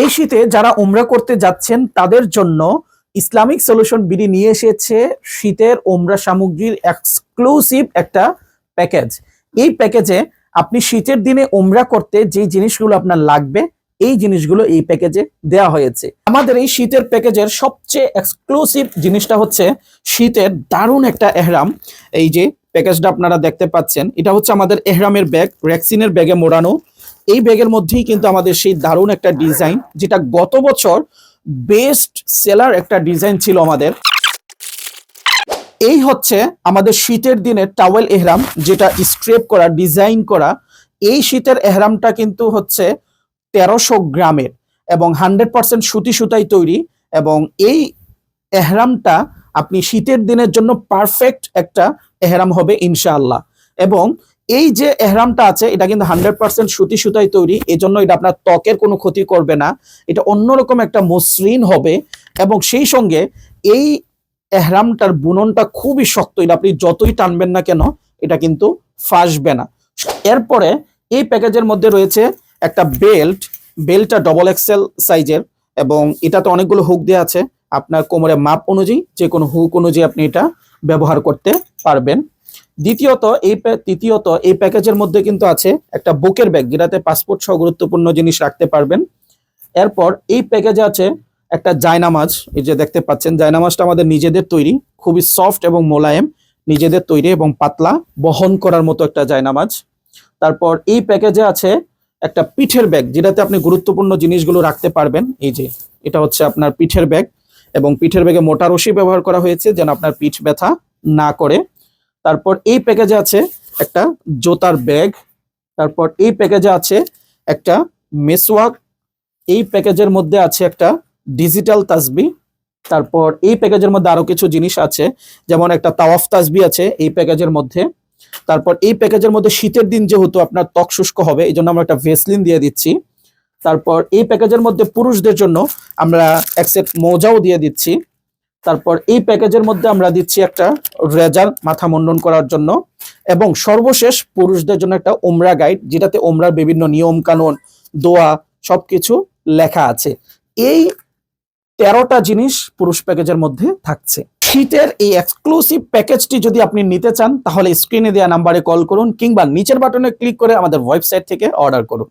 এই শীতে যারা উমরা করতে যাচ্ছেন তাদের জন্য ইসলামিক সলিউশন বিডি নিয়ে এসেছে শীতের উমরা সামগ্রীর এক্সক্লুসিভ একটা প্যাকেজ। এই প্যাকেজে আপনি শীতের দিনে উমরা করতে যে জিনিসগুলো আপনার লাগবে এই জিনিসগুলো এই প্যাকেজে দেওয়া হয়েছে। আমাদের এই শীতের প্যাকেজের সবচেয়ে এক্সক্লুসিভ জিনিসটা হচ্ছে শীতের দারুণ একটা এহরাম। এই যে প্যাকেজটা আপনারা দেখতে পাচ্ছেন, এটা হচ্ছে আমাদের এহরামের ব্যাগ, রেক্সিনের ব্যাগে মোড়ানো। এই ব্যাগের মধ্যেই কিন্তু আমাদের সেই দারুণ একটা ডিজাইন, যেটা গত বছর বেস্ট সেলার একটা ডিজাইন ছিল আমাদের। এই হচ্ছে আমাদের শীতের দিনের টাওয়েল এহরাম, যেটা স্ট্রেপ করা, ডিজাইন করা। এই শীতের এহরামটা কিন্তু হচ্ছে 1300 গ্রামের এবং 100% সুতি সুতায় তৈরি। এবং এই এহরামটা আপনি শীতের দিনের জন্য পারফেক্ট একটা এহরাম হবে ইনশাআল্লাহ। এবং এই যে এহরামটা আছে এটা কিন্তু 100% সুতি সুতায় তৈরি, এজন্য এটা আপনার ত্বকের কোনো ক্ষতি করবে না। এটা অন্যরকম একটা মসৃণ হবে এবং সেই সঙ্গে এই এহরামটার বুননটা খুবই শক্ত, এটা আপনি যতই টানবেন না কেন এটা কিন্তু ফাঁসবে না। এরপরে এই প্যাকেজের মধ্যে রয়েছে একটা বেল্টটা ডবল এক্সেল সাইজের এবং এটাতে অনেকগুলো হুক দেওয়া আছে। আপনার কোমরের মাপ অনুযায়ী যে কোনো হুক অনুযায়ী আপনি এটা ব্যবহার করতে পারবেন। তৃতীয়ত এই প্যাকেজের মধ্যে কিন্তু আছে একটা বুকের ব্যাগ, যেটাতে পাসপোর্ট সহ গুরুত্বপূর্ণ জিনিস রাখতে পারবেন। এরপর এই প্যাকেজে আছে একটা জায়নামাজ, এই যে দেখতে পাচ্ছেন জায়নামাজটা আমাদের নিজেদের তৈরি, খুবই সফট এবং মোলায়েম, নিজেদের তৈরি এবং পাতলা, বহন করার মতো একটা জায়নামাজ। তারপর এই প্যাকেজে আছে একটা পিঠের ব্যাগ, যেটাতে আপনি গুরুত্বপূর্ণ জিনিসগুলো রাখতে পারবেন। এই যে এটা হচ্ছে আপনার পিঠের ব্যাগ এবং পিঠের ব্যাগে মোটা রশি ব্যবহার করা হয়েছে যেন আপনার পিঠ ব্যথা না করে। তারপর এই প্যাকেজে আছে একটা জুতার ব্যাগ। তারপর এই প্যাকেজে আছে একটা মেসওয়াক। এই প্যাকেজের মধ্যে আছে একটা ডিজিটাল তাসবি। তারপর এই প্যাকেজের মধ্যে আরো কিছু জিনিস আছে, যেমন একটা তাওয়াফ তাসবি আছে এই প্যাকেজের মধ্যে। তারপর এই প্যাকেজের মধ্যে শীতের দিন যেহেতু আপনার ত্বক শুষ্ক হবে, এই জন্য আমরা একটা ভেসলিন দিয়ে দিচ্ছি। তারপর এই প্যাকেজের মধ্যে পুরুষদের জন্য আমরা এক সেট মোজাও দিয়ে দিচ্ছি। তারপর এই প্যাকেজের মধ্যে আমরা দিচ্ছি একটা রেজার মাথা মুন্ডন করার জন্য। এবং সর্বশেষ পুরুষদের জন্য একটা উমরা গাইড, যেটাতে উমরার বিভিন্ন নিয়ম কানুন, দোয়া সবকিছু লেখা আছে। এই 13টা জিনিস পুরুষ প্যাকেজের মধ্যে থাকছে। শীতের এই এক্সক্লুসিভ প্যাকেজটি যদি আপনি নিতে চান তাহলে স্ক্রিনে দেওয়া নাম্বারে কল করুন কিংবা নিচের বাটনে ক্লিক করে আমাদের ওয়েবসাইট থেকে অর্ডার করুন।